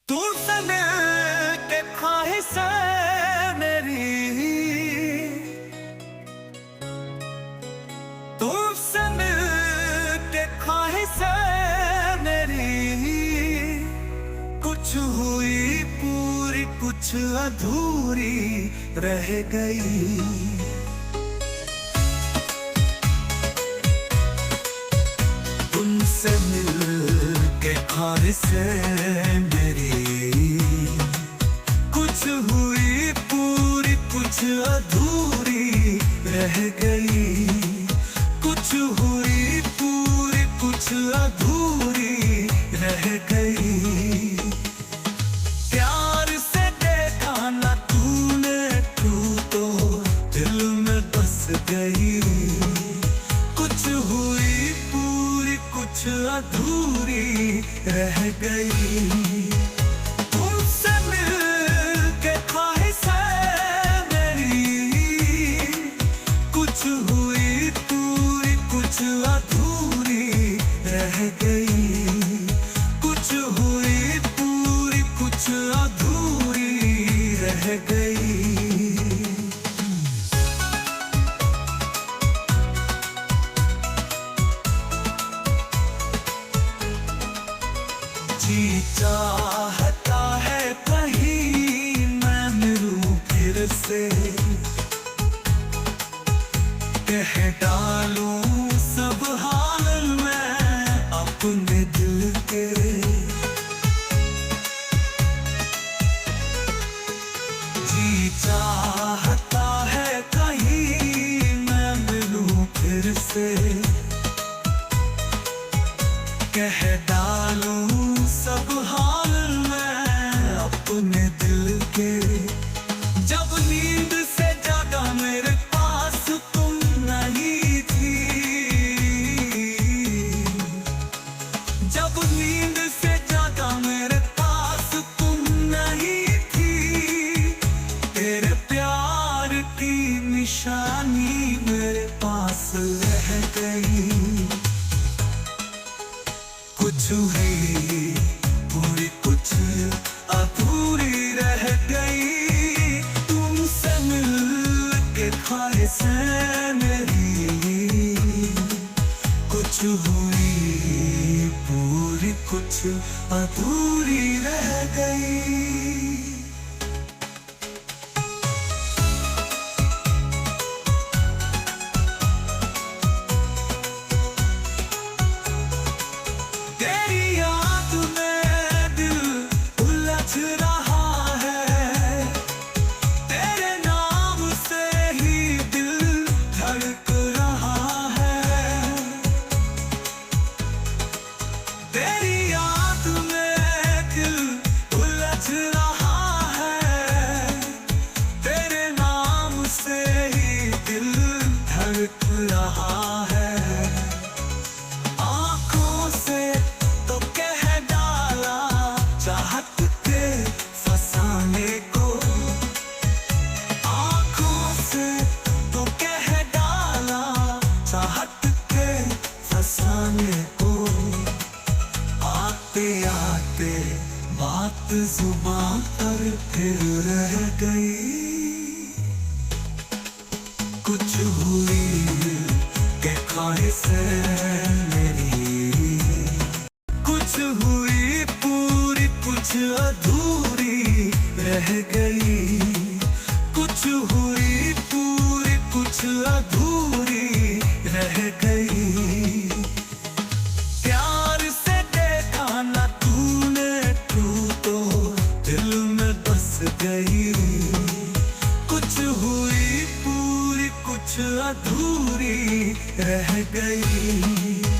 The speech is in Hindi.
तुमसे मिल के ख्वाहिशें मेरी, तुमसे मिल के ख्वाहिशें मेरी, कुछ हुई पूरी कुछ अधूरी रह गई। तुमसे मिल के ख्वाहिशें मेरी, कुछ हुई पूरी कुछ अधूरी रह गई। कुछ हुई पूरी कुछ अधूरी रह गई। प्यार से देखा ना तूने, तू तो दिल में बस गई। कुछ हुई पूरी कुछ अधूरी रह गई। तुमसे मिल के ख्वाहिशें मेरी, कुछ हुई पूरी कुछ अधूरी रह गई। कुछ हुई पूरी कुछ अधूरी रह गई। जी चाहता है कहीं मैं मिलूं फिर से, कह डालूं सब हाल मैं अपने दिल के। जी चाहता है कहीं मैं मिलूं फिर से, कह डालूं सब हाल मैं अपने दिल के। जब नींद से जागा मेरे पास तुम नहीं थी, जब नींद से जागा मेरे पास तुम नहीं थी। तेरे प्यार की निशानी मेरे पास रह गई। कुछ हुई पूरी कुछ अधूरी रह गई। तुमसे मिल के ख्वाहिशें मेरी, कुछ हुई पूरी कुछ अधूरी रह गई। रहा है तेरे नाम से ही दिल धड़क रहा है। तेरी याद में दिल उलझ रहा है, तेरे नाम से ही दिल धड़क रहा है। आंखों से तो कह डाला चाहत फसाने को, आंखों से तो कह डाला चाहत के फसाने को। आते आते बात जुबान पर फिर रह गई। कुछ हुई के ख्वाहिशें मेरी, कुछ हुई पूरी कुछ अधूरी रह गई। कुछ हुई पूरी कुछ अधूरी रह गई। प्यार से देखा ना तूने, तू तो दिल में बस गई। कुछ हुई पूरी कुछ अधूरी रह गई।